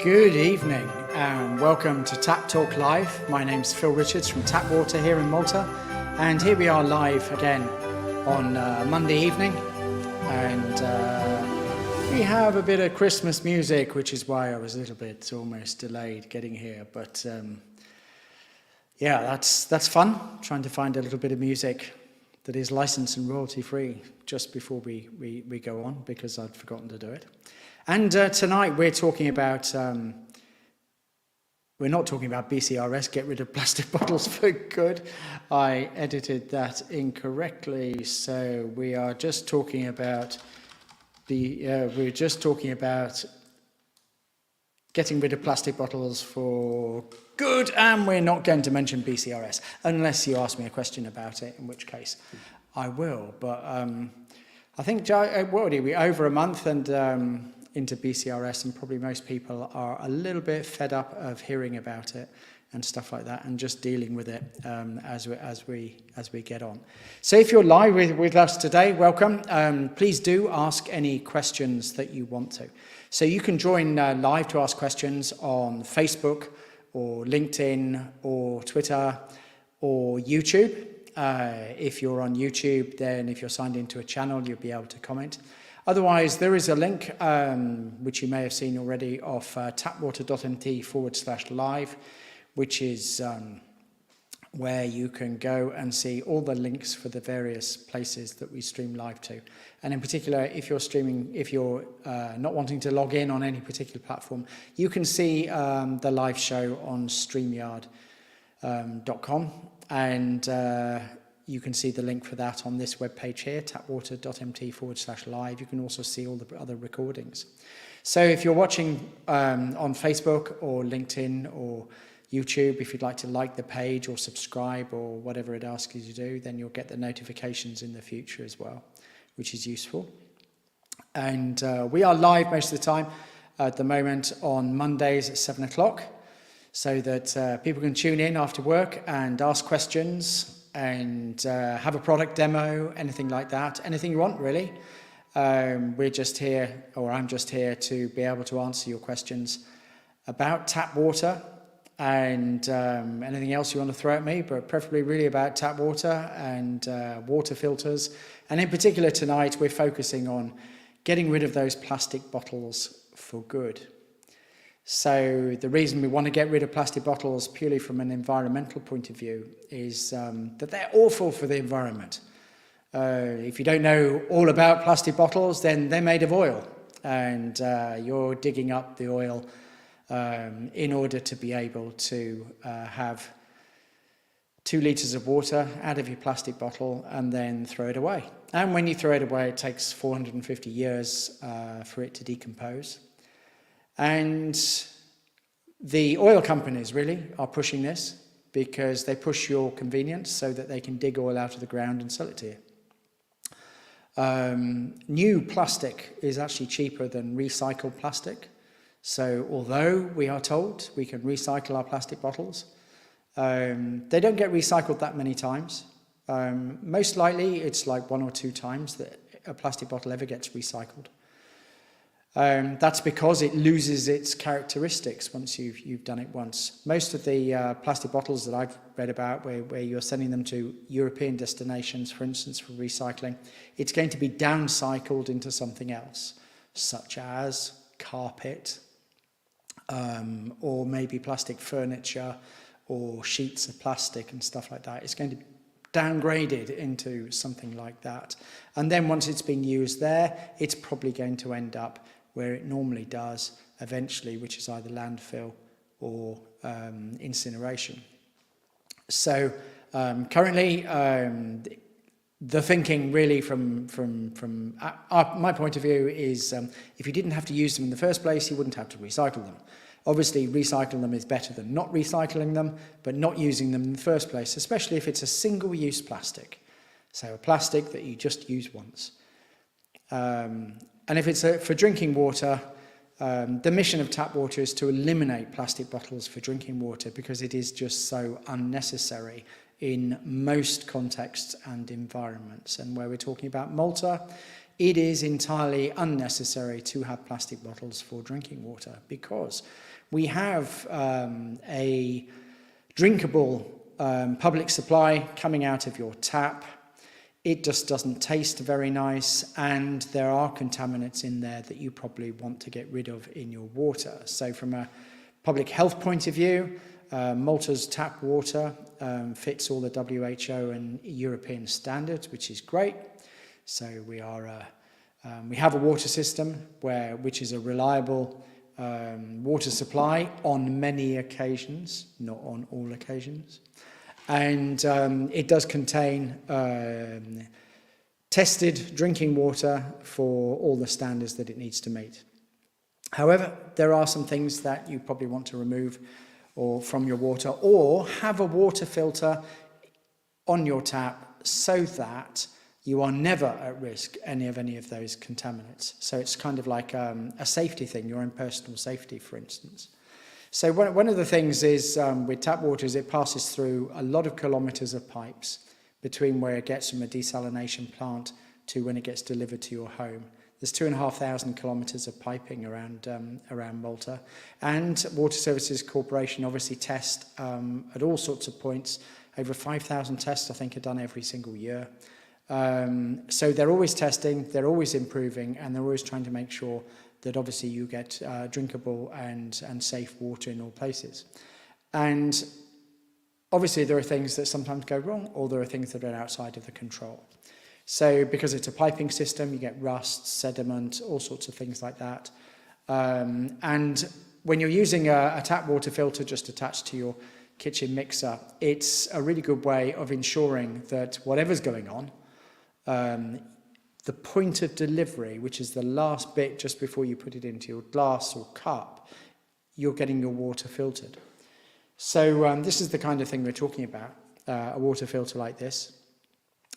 Good evening and welcome to Tap Talk Live. My name's Phil Richards from Tap Water here in Malta, and here we are live again on Monday evening, and we have a bit of Christmas music, which is why I was a little bit almost delayed getting here, but yeah, that's fun, trying to find a little bit of music that is licensed and royalty free just before we go on, because I'd forgotten to do it. And tonight we're talking about, we're not talking about BCRS, get rid of plastic bottles for good. I edited that incorrectly, so we are just talking about we're just talking about getting rid of plastic bottles for good, and we're not going to mention BCRS, unless you ask me a question about it, in which case I will. But I think, what are we, over a month and into BCRS, and probably most people are a little bit fed up of hearing about it and stuff like that, and just dealing with it as we get on. So if you're live with us today, welcome. Please do ask any questions that you want to. So you can join live to ask questions on Facebook or LinkedIn or Twitter or YouTube. If you're on YouTube, then if you're signed into a channel, you'll be able to comment. Otherwise, there is a link, which you may have seen already, of tapwater.mt/live, which is where you can go and see all the links for the various places that we stream live to. And in particular, if you're streaming, if you're not wanting to log in on any particular platform, you can see the live show on StreamYard.com, and you can see the link for that on this webpage here, tapwater.mt/live. You can also see all the other recordings. So if you're watching on Facebook or LinkedIn or YouTube, if you'd like to like the page or subscribe or whatever it asks you to do, then you'll get the notifications in the future as well, which is useful. And we are live most of the time at the moment on Mondays at 7 o'clock, so that people can tune in after work and ask questions and have a product demo, anything like that, anything you want really. We're just here, or I'm just here to be able to answer your questions about tap water and anything else you want to throw at me, but preferably really about tap water and water filters. And in particular tonight, we're focusing on getting rid of those plastic bottles for good. So the reason we want to get rid of plastic bottles purely from an environmental point of view is that they're awful for the environment. If you don't know all about plastic bottles, then they're made of oil, and you're digging up the oil in order to be able to have 2 litres of water out of your plastic bottle and then throw it away. And when you throw it away, it takes 450 years for it to decompose. And the oil companies really are pushing this because they push your convenience so that they can dig oil out of the ground and sell it to you. New plastic is actually cheaper than recycled plastic. So although we are told we can recycle our plastic bottles, they don't get recycled that many times. Most likely it's like 1 or 2 times that a plastic bottle ever gets recycled. That's because it loses its characteristics once you've done it once. Most of the plastic bottles that I've read about where you're sending them to European destinations, for instance, for recycling, it's going to be downcycled into something else, such as carpet, or maybe plastic furniture or sheets of plastic and stuff like that. It's going to be downgraded into something like that. And then once it's been used there, it's probably going to end up where it normally does eventually, which is either landfill or incineration. So currently, the thinking really from my point of view is if you didn't have to use them in the first place, you wouldn't have to recycle them. Obviously, recycling them is better than not recycling them, but not using them in the first place, especially if it's a single-use plastic. So a plastic that you just use once. And if it's for drinking water, the mission of tap water is to eliminate plastic bottles for drinking water because it is just so unnecessary in most contexts and environments. And where we're talking about Malta, it is entirely unnecessary to have plastic bottles for drinking water, because we have a drinkable public supply coming out of your tap. It just doesn't taste very nice, and there are contaminants in there that you probably want to get rid of in your water. So from a public health point of view, Malta's tap water fits all the WHO and European standards, which is great. So we have a water system which is a reliable water supply on many occasions, not on all occasions. And it does contain tested drinking water for all the standards that it needs to meet. However, there are some things that you probably want to remove from your water, or have a water filter on your tap so that you are never at risk any of those contaminants. So it's kind of like a safety thing, your own personal safety, for instance. So one of the things is with tap water is it passes through a lot of kilometres of pipes between where it gets from a desalination plant to when it gets delivered to your home. There's 2,500 kilometres of piping around Malta, and Water Services Corporation obviously test at all sorts of points. Over 5,000 tests, I think, are done every single year. So they're always testing, they're always improving, and they're always trying to make sure that obviously you get drinkable and safe water in all places. And obviously there are things that sometimes go wrong, or there are things that are outside of the control. So because it's a piping system, you get rust, sediment, all sorts of things like that. And when you're using a tap water filter just attached to your kitchen mixer, it's a really good way of ensuring that whatever's going on, the point of delivery, which is the last bit just before you put it into your glass or cup, you're getting your water filtered. So this is the kind of thing we're talking about, a water filter like this.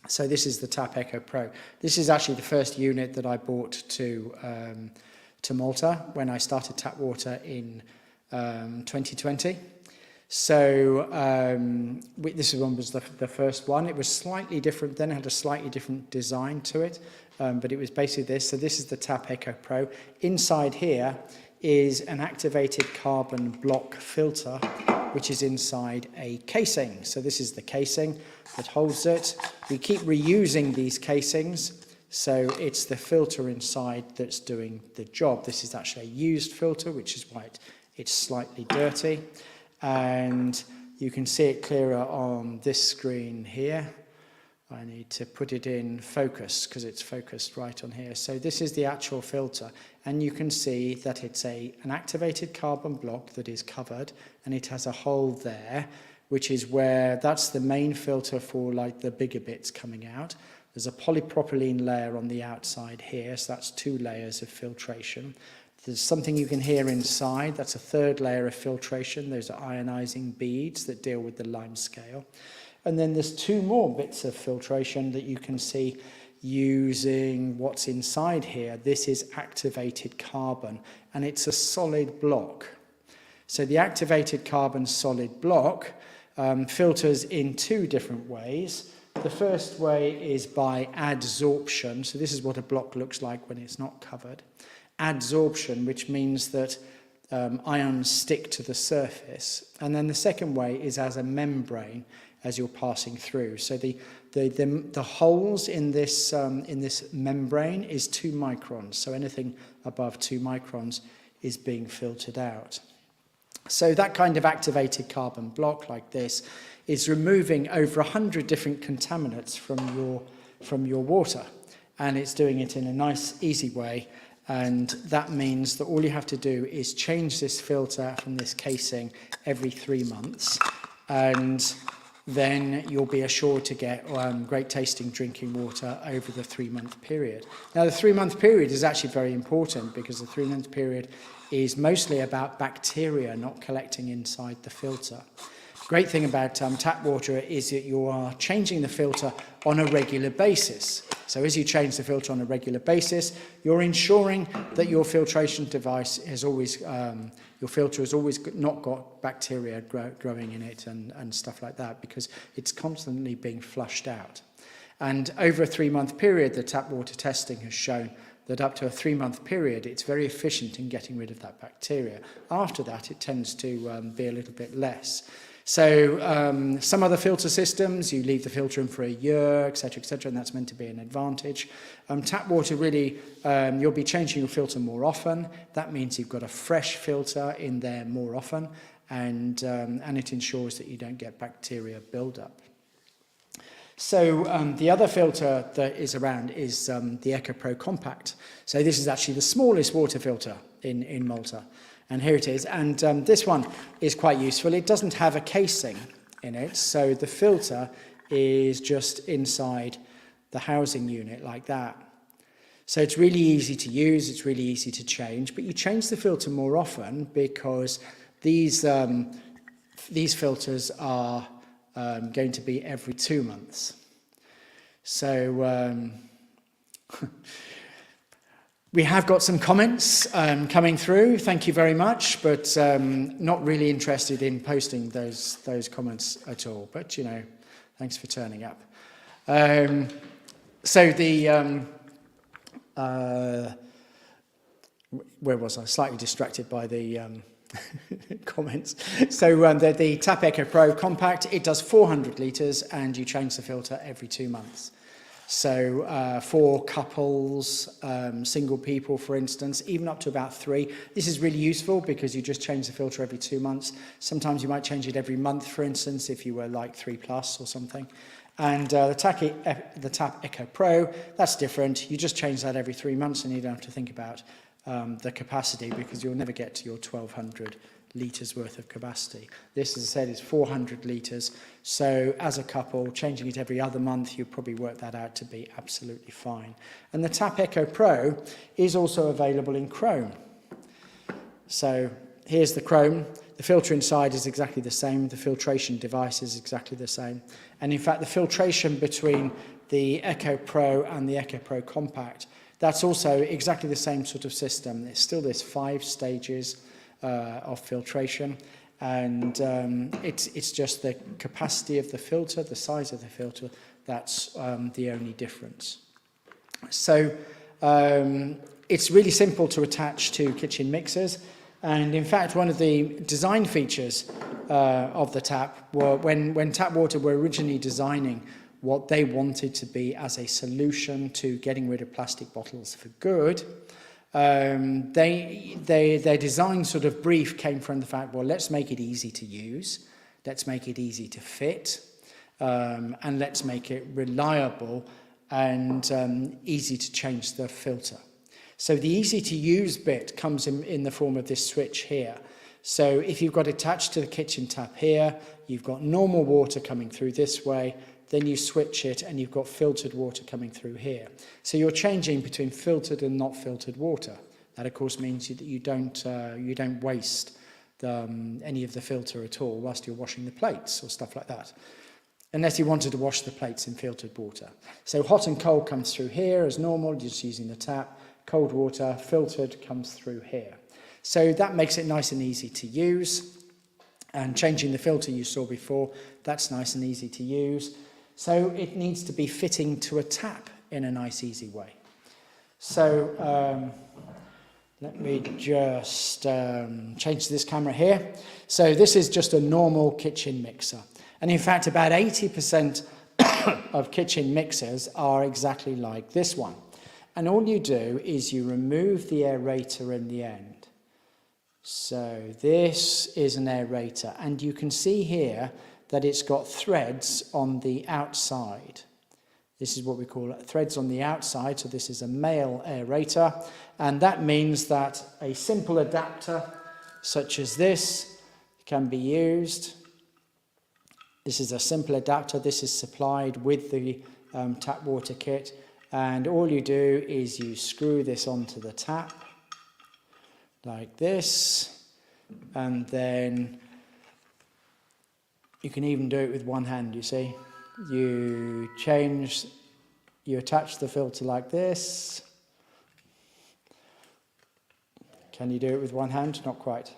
So this is the TAPP Eco Pro. This is actually the first unit that I bought to Malta when I started tap water in 2020. So this one was the first one. It was slightly different then, it had a slightly different design to it, but it was basically this. So this is the TAPP Eco Pro. Inside here is an activated carbon block filter, which is inside a casing. So this is the casing that holds it. We keep reusing these casings, so it's the filter inside that's doing the job. This is actually a used filter, which is why it's slightly dirty. And you can see it clearer on this screen here. I need to put it in focus because it's focused right on here. So this is the actual filter, and you can see that it's an activated carbon block that is covered, and it has a hole there, which is that's the main filter for like the bigger bits coming out. There's a polypropylene layer on the outside here, so that's 2 layers of filtration. There's something you can hear inside, that's a 3rd layer of filtration. Those are ionizing beads that deal with the lime scale. And then there's 2 more bits of filtration that you can see using what's inside here. This is activated carbon, and it's a solid block. So the activated carbon solid block filters in 2 different ways. The first way is by adsorption. So this is what a block looks like when it's not covered. Adsorption, which means that ions stick to the surface. And then the second way is as a membrane as you're passing through. So the holes in this membrane is 2 microns. So anything above 2 microns is being filtered out. So that kind of activated carbon block like this is removing over 100 different contaminants from your water, and it's doing it in a nice, easy way. And that means that all you have to do is change this filter from this casing every 3 months, and then you'll be assured to get great tasting drinking water over the 3-month period. Now, the 3-month period is actually very important because the 3-month period is mostly about bacteria not collecting inside the filter. Great thing about tap water is that you are changing the filter on a regular basis. So as you change the filter on a regular basis, you're ensuring that your filtration device has always, your filter has always not got bacteria growing in it and stuff like that, because it's constantly being flushed out. And over a 3-month period, the tap water testing has shown that up to a 3-month period, it's very efficient in getting rid of that bacteria. After that, it tends to be a little bit less. So some other filter systems, you leave the filter in for a year, etc., and that's meant to be an advantage. Tap water really, you'll be changing your filter more often. That means you've got a fresh filter in there more often, and it ensures that you don't get bacteria buildup. So the other filter that is around is the EcoPro Compact. So this is actually the smallest water filter in Malta. And here it is. And this one is quite useful. It doesn't have a casing in it, so the filter is just inside the housing unit like that. So it's really easy to use, it's really easy to change, but you change the filter more often because these filters are going to be every 2 months. So we have got some comments coming through. Thank you very much, but not really interested in posting those comments at all. But, you know, thanks for turning up. So the... where was I? Slightly distracted by the comments. So the TAPP EcoPro Compact, it does 400 litres and you change the filter every 2 months. So for couples, single people, for instance, even up to about 3. This is really useful because you just change the filter every 2 months. Sometimes you might change it every month, for instance, if you were like 3+ or something. And the TAPP EcoPro, that's different. You just change that every 3 months and you don't have to think about the capacity because you'll never get to your 1,200 litres worth of capacity. This, as I said, is 400 litres. So as a couple, changing it every other month, you'll probably work that out to be absolutely fine. And the TAPP EcoPro is also available in chrome. So here's the chrome. The filter inside is exactly the same. The filtration device is exactly the same. And in fact, the filtration between the EcoPro and the EcoPro Compact, that's also exactly the same sort of system. It's still this 5 stages of filtration, and it's just the capacity of the filter, the size of the filter, that's the only difference. So it's really simple to attach to kitchen mixers, and in fact one of the design features of the tap were when Tap Water were originally designing what they wanted to be as a solution to getting rid of plastic bottles for good. Their design sort of brief came from the fact, well, let's make it easy to use, let's make it easy to fit, and let's make it reliable and easy to change the filter. So the easy to use bit comes in the form of this switch here. So if you've got attached to the kitchen tap here, you've got normal water coming through this way, then you switch it and you've got filtered water coming through here. So you're changing between filtered and not filtered water. That of course means that you don't waste any of the filter at all whilst you're washing the plates or stuff like that, unless you wanted to wash the plates in filtered water. So hot and cold comes through here as normal, just using the tap. Cold water, filtered, comes through here. So that makes it nice and easy to use. And changing the filter you saw before, that's nice and easy to use. So it needs to be fitting to a tap in a nice, easy way. So let me just change this camera here. So this is just a normal kitchen mixer. And in fact, about 80% of kitchen mixers are exactly like this one. And all you do is you remove the aerator in the end. So this is an aerator. And you can see here that it's got threads on the outside. This is what we call threads on the outside, so this is a male aerator, and that means that a simple adapter such as this can be used. This is a simple adapter. This is supplied with the tap water kit, and all you do is you screw this onto the tap like this, and then you can even do it with one hand, you see. You attach the filter like this. Can you do it with one hand? Not quite.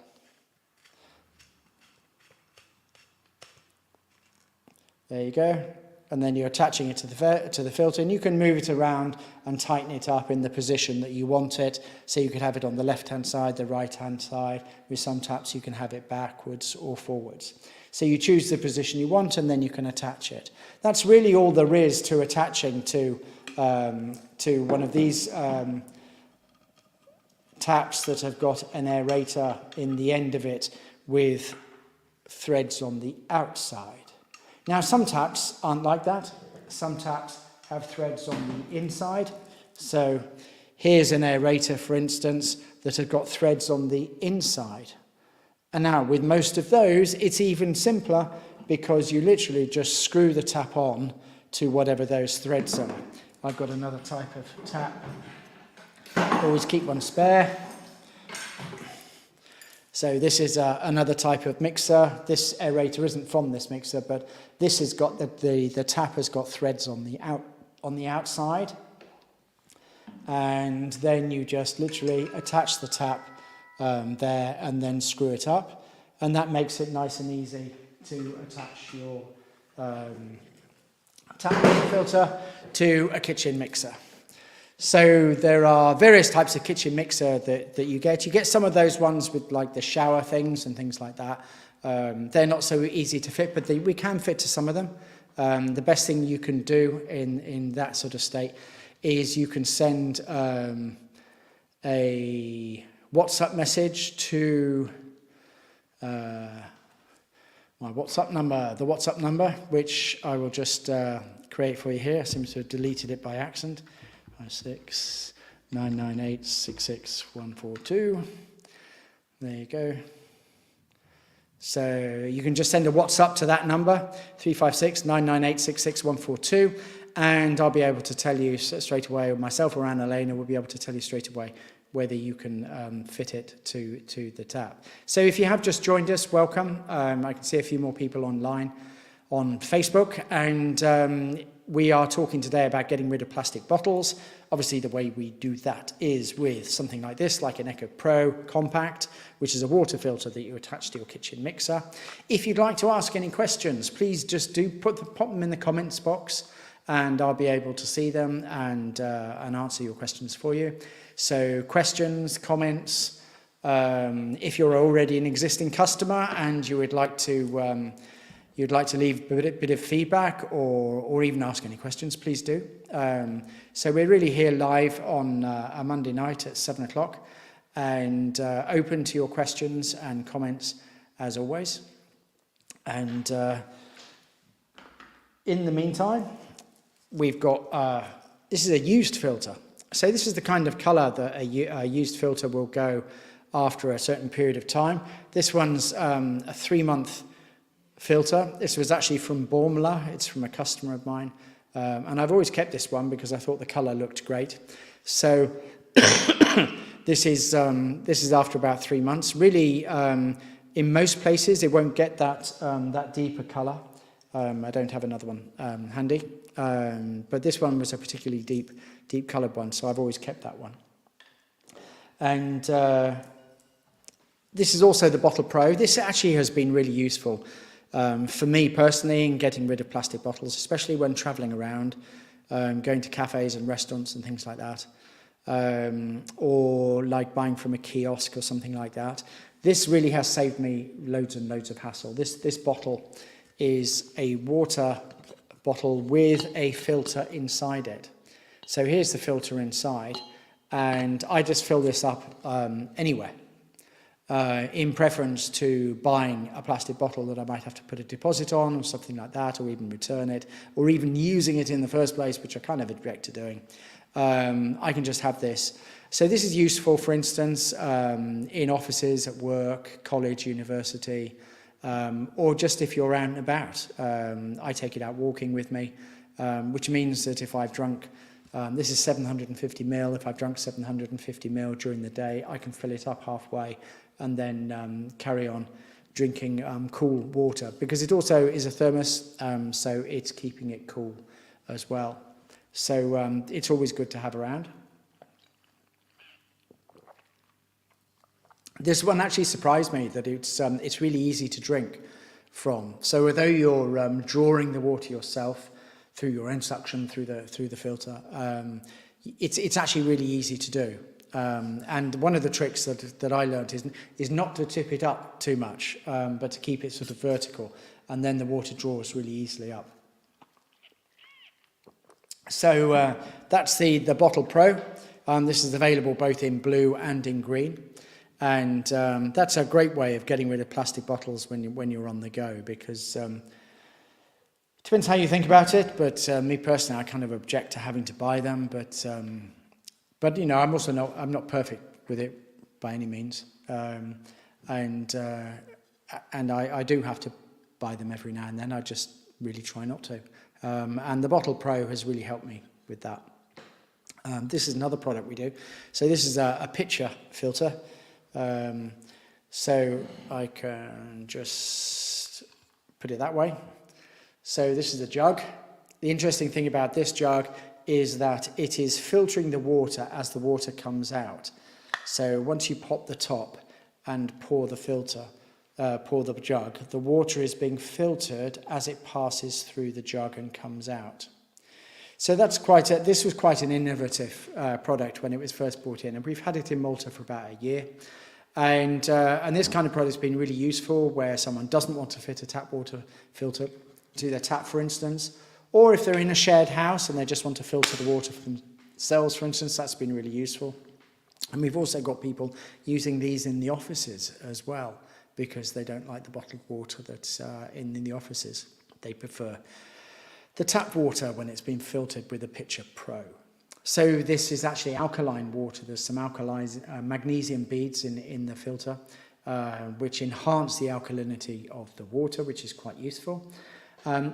There you go. and then you're attaching it to the filter, and you can move it around and tighten it up in the position that you want it. So you could have it on the left-hand side, the right-hand side. With some taps, you can have it backwards or forwards. So you choose the position you want, and then you can attach it. That's really all there is to attaching to one of these taps that have got an aerator in the end of it with threads on the outside. Now, some taps aren't like that. Some taps have threads on the inside. So here's an aerator, for instance, that have got threads on the inside. And now, with most of those, it's even simpler because you literally just screw the tap on to whatever those threads are. I've got another type of tap. Always keep one spare. So this is another type of mixer. This aerator isn't from this mixer, but this has got the tap has got threads on the outside, and then you just literally attach the tap there and then screw it up, and that makes it nice and easy to attach your tap water filter to a kitchen mixer. So there are various types of kitchen mixer that you get. You get some of those ones with like the shower things and things like that. They're not so easy to fit, but we can fit to some of them. The best thing you can do in that sort of state is you can send a WhatsApp message to my WhatsApp number, the WhatsApp number, which I will just create for you here. I seem to have deleted it by accident. 56 998 66142. There you go. So you can just send a WhatsApp to that number, 356 998 66142, and I'll be able to tell you straight away, or myself or Anna-Lena will be able to tell you straight away whether you can fit it to the tap. So if you have just joined us, welcome. I can see a few more people online on Facebook, and we are talking today about getting rid of plastic bottles. Obviously, the way we do that is with something like this, like an Echo Pro Compact, which is a water filter that you attach to your kitchen mixer. If you'd like to ask any questions, please just pop them in the comments box, and I'll be able to see them and answer your questions for you. So questions, comments, if you're already an existing customer and you would like to leave a bit of feedback or even ask any questions, please do. So we're really here live on a Monday night at 7 o'clock and open to your questions and comments as always. And in the meantime, we've got, this is a used filter. So this is the kind of colour that a used filter will go after a certain period of time. This one's a 3-month filter. This was actually from Bormla. It's from a customer of mine. And I've always kept this one because I thought the colour looked great. So this is after about 3 months. Really, in most places, it won't get that deeper colour. I don't have another one handy. But this one was a particularly deep coloured one, so I've always kept that one. And this is also the Bottle Pro. This actually has been really useful for me personally in getting rid of plastic bottles, especially when travelling around, going to cafes and restaurants and things like that, or like buying from a kiosk or something like that. This really has saved me loads and loads of hassle. This bottle is a water bottle with a filter inside it. So here's the filter inside, and I just fill this up anywhere. In preference to buying a plastic bottle that I might have to put a deposit on or something like that, or even return it, or even using it in the first place, which I kind of object to doing. I can just have this. So this is useful, for instance, in offices, at work, college, university, or just if you're out and about. I take it out walking with me, which means that if I've drunk, this is 750 ml, if I've drunk 750 ml during the day, I can fill it up halfway and then carry on drinking cool water, because it also is a thermos, so it's keeping it cool as well. So it's always good to have around. This one actually surprised me that it's really easy to drink from. So although you're drawing the water yourself, through your own suction through the filter. It's actually really easy to do. And one of the tricks that I learned is not to tip it up too much, but to keep it sort of vertical, and then the water draws really easily up. So that's the Bottle Pro. This is available both in blue and in green, and that's a great way of getting rid of plastic bottles when you're on the go, because it depends how you think about it, but me personally, I kind of object to having to buy them, but you know, I'm not perfect with it by any means, and I do have to buy them every now and then. I just really try not to, and the Bottle Pro has really helped me with that. This is another product we do. So this is a pitcher filter. So I can just put it that way. So this is a jug. The interesting thing about this jug is that it is filtering the water as the water comes out. So once you pop the top and pour the jug, the water is being filtered as it passes through the jug and comes out. So that's this was quite an innovative product when it was first brought in, and we've had it in Malta for about a year. And this kind of product has been really useful where someone doesn't want to fit a tap water filter to their tap, for instance, or if they're in a shared house and they just want to filter the water for themselves, for instance. That's been really useful. And we've also got people using these in the offices as well, because they don't like the bottled water that's in the offices. They prefer the tap water when it's been filtered with a Pitcher Pro. So this is actually alkaline water. There's some magnesium beads in the filter, which enhance the alkalinity of the water, which is quite useful.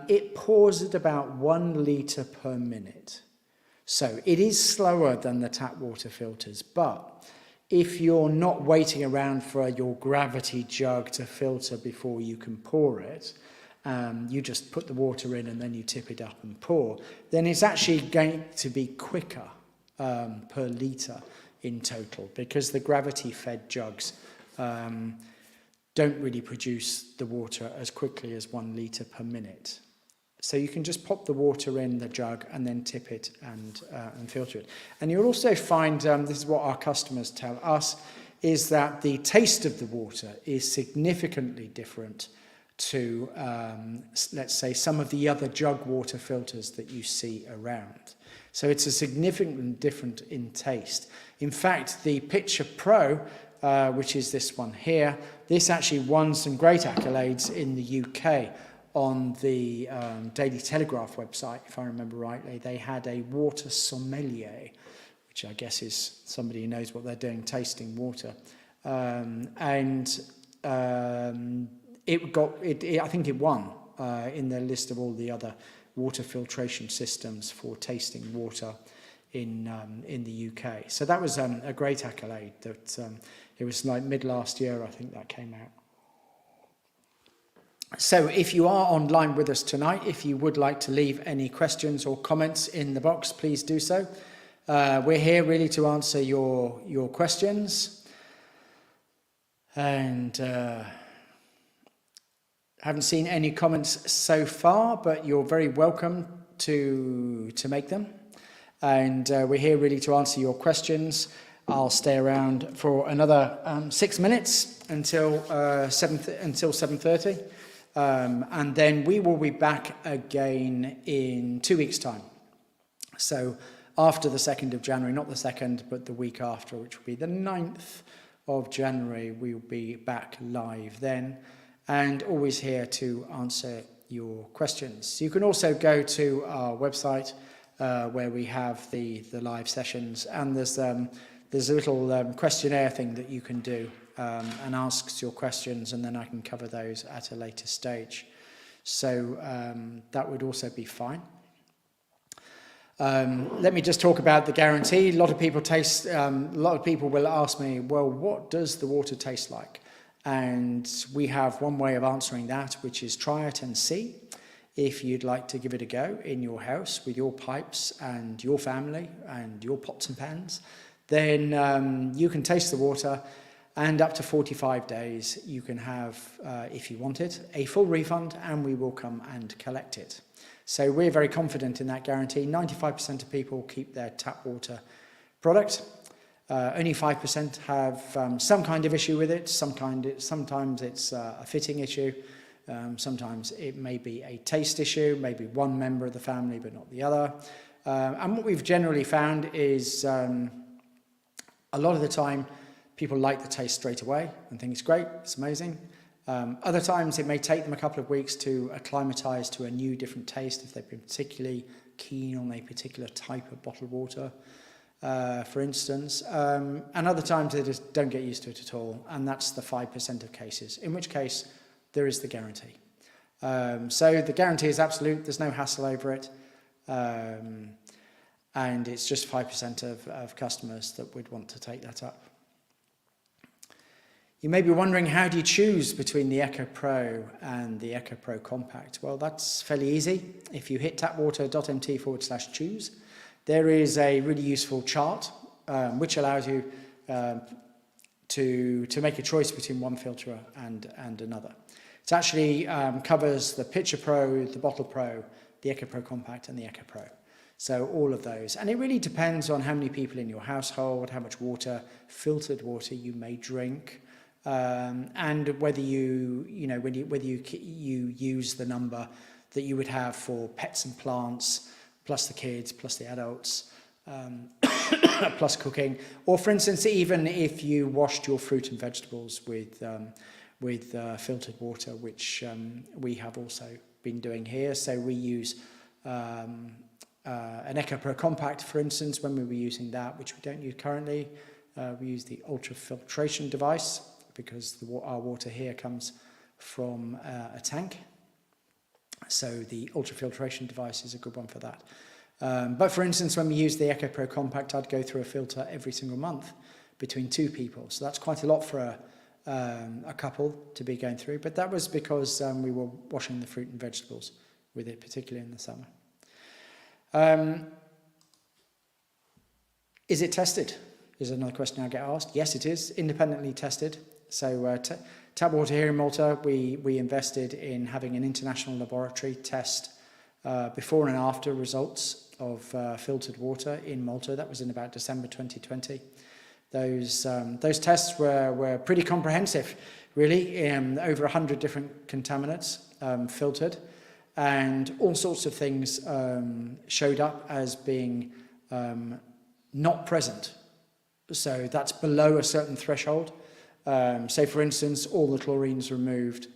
It pours at about 1 litre per minute. So it is slower than the tap water filters, but if you're not waiting around for your gravity jug to filter before you can pour it, you just put the water in and then you tip it up and pour, then it's actually going to be quicker per litre in total, because the gravity-fed jugs don't really produce the water as quickly as 1 litre per minute. So you can just pop the water in the jug and then tip it and filter it. And you'll also find, this is what our customers tell us, is that the taste of the water is significantly different to, let's say, some of the other jug water filters that you see around. So it's a significantly different in taste. In fact, the Pitcher Pro, which is this one here, this actually won some great accolades in the UK on the Daily Telegraph website, if I remember rightly. They had a water sommelier, which I guess is somebody who knows what they're doing, tasting water. I think it won in the list of all the other water filtration systems for tasting water in the UK. So that was a great accolade. That it was like mid last year, I think that came out. So if you are online with us tonight, if you would like to leave any questions or comments in the box, please do so. We're here really to answer your questions. And haven't seen any comments so far, but you're very welcome to make them. And we're here really to answer your questions. I'll stay around for another 6 minutes until 7:30. And then we will be back again in 2 weeks' time. So after the 2nd of January, not the 2nd, but the week after, which will be the 9th of January, we will be back live then, and always here to answer your questions. You can also go to our website where we have the live sessions, and there's a little questionnaire thing that you can do and asks your questions, and then I can cover those at a later stage. So that would also be fine. Let me just talk about the guarantee. A lot of people will ask me, well, what does the water taste like? And we have one way of answering that, which is try it and see. If you'd like to give it a go in your house with your pipes and your family and your pots and pans, then you can taste the water, and up to 45 days you can have, if you want it, a full refund, and we will come and collect it. So we're very confident in that guarantee. 95% of people keep their tap water product. Only 5% have some kind of issue with it. Sometimes it's a fitting issue. Sometimes it may be a taste issue, maybe one member of the family but not the other. And what we've generally found is a lot of the time people like the taste straight away and think it's great, it's amazing. Other times it may take them a couple of weeks to acclimatise to a new different taste if they've been particularly keen on a particular type of bottled water, for instance. And other times they just don't get used to it at all, and that's the 5% of cases, in which case there is the guarantee. So the guarantee is absolute, there's no hassle over it, and it's just 5% of customers that would want to take that up. You may be wondering, how do you choose between the Echo Pro and the Echo Pro Compact? Well, that's fairly easy. If you hit tapwater.mt/choose, there is a really useful chart which allows you to make a choice between one filter and another. It actually covers the Pitcher Pro, the Bottle Pro, the Echo Pro Compact and the Echo Pro. So all of those. And it really depends on how many people in your household, how much water, filtered water you may drink, and whether you use the number that you would have for pets and plants, plus the kids, plus the adults, plus cooking, or for instance, even if you washed your fruit and vegetables with filtered water, which we have also been doing here. So we use an Echo Pro Compact, for instance, when we were using that, which we don't use currently. We use the ultrafiltration device because our water here comes from a tank. So the ultrafiltration device is a good one for that. But for instance, when we use the Echo Pro Compact, I'd go through a filter every single month between 2 people. So that's quite a lot for a couple to be going through. But that was because we were washing the fruit and vegetables with it, particularly in the summer. Is it tested? Is another question I get asked. Yes, it is independently tested. So Tap Water here in Malta, we invested in having an international laboratory test before and after results of filtered water in Malta. That was in about December 2020. Those tests were pretty comprehensive, really. Over 100 different contaminants filtered, and all sorts of things showed up as being not present. So that's below a certain threshold. So for instance, all the chlorine's removed,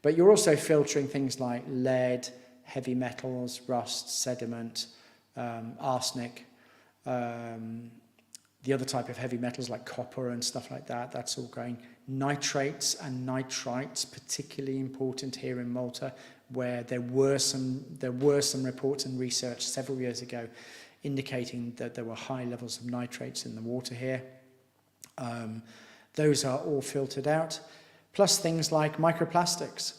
but you're also filtering things like lead, heavy metals, rust, sediment, arsenic, the other type of heavy metals like copper and stuff like that. That's all going. Nitrates and nitrites, particularly important here in Malta, where there were some reports and research several years ago indicating that there were high levels of nitrates in the water here. Those are all filtered out, plus things like microplastics.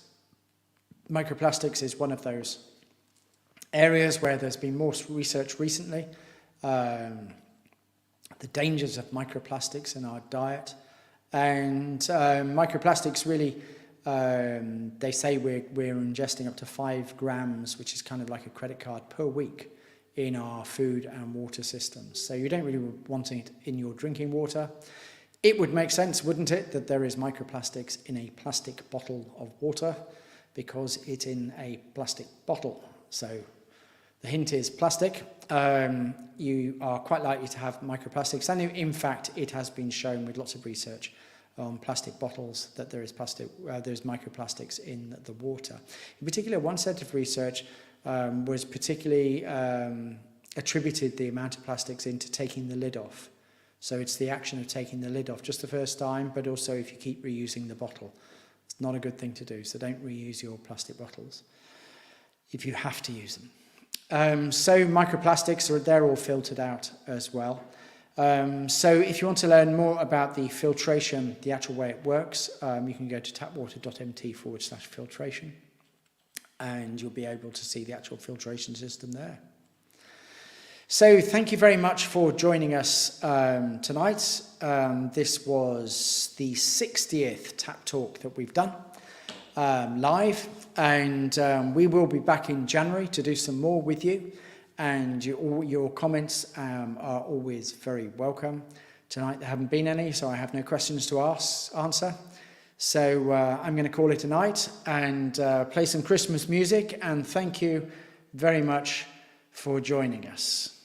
Microplastics is one of those areas where there's been more research recently. The dangers of microplastics in our diet. And microplastics really, they say we're ingesting up to 5 grams, which is kind of like a credit card, per week in our food and water systems. So you don't really want it in your drinking water. It would make sense, wouldn't it, that there is microplastics in a plastic bottle of water because it's in a plastic bottle. So the hint is plastic. You are quite likely to have microplastics. And in fact, it has been shown with lots of research on plastic bottles that there's microplastics in the water. In particular, one set of research was particularly attributed the amount of plastics into taking the lid off. So it's the action of taking the lid off just the first time, but also if you keep reusing the bottle. It's not a good thing to do, so don't reuse your plastic bottles if you have to use them. So microplastics, they're all filtered out as well. So if you want to learn more about the filtration, the actual way it works, you can go to tapwater.mt/filtration and you'll be able to see the actual filtration system there. So thank you very much for joining us tonight. This was the 60th TAPP Talk that we've done. live, and we will be back in January to do some more with you, and your comments are always very welcome. Tonight there haven't been any, so I have no questions to answer. So I'm going to call it a night and play some Christmas music, and thank you very much for joining us.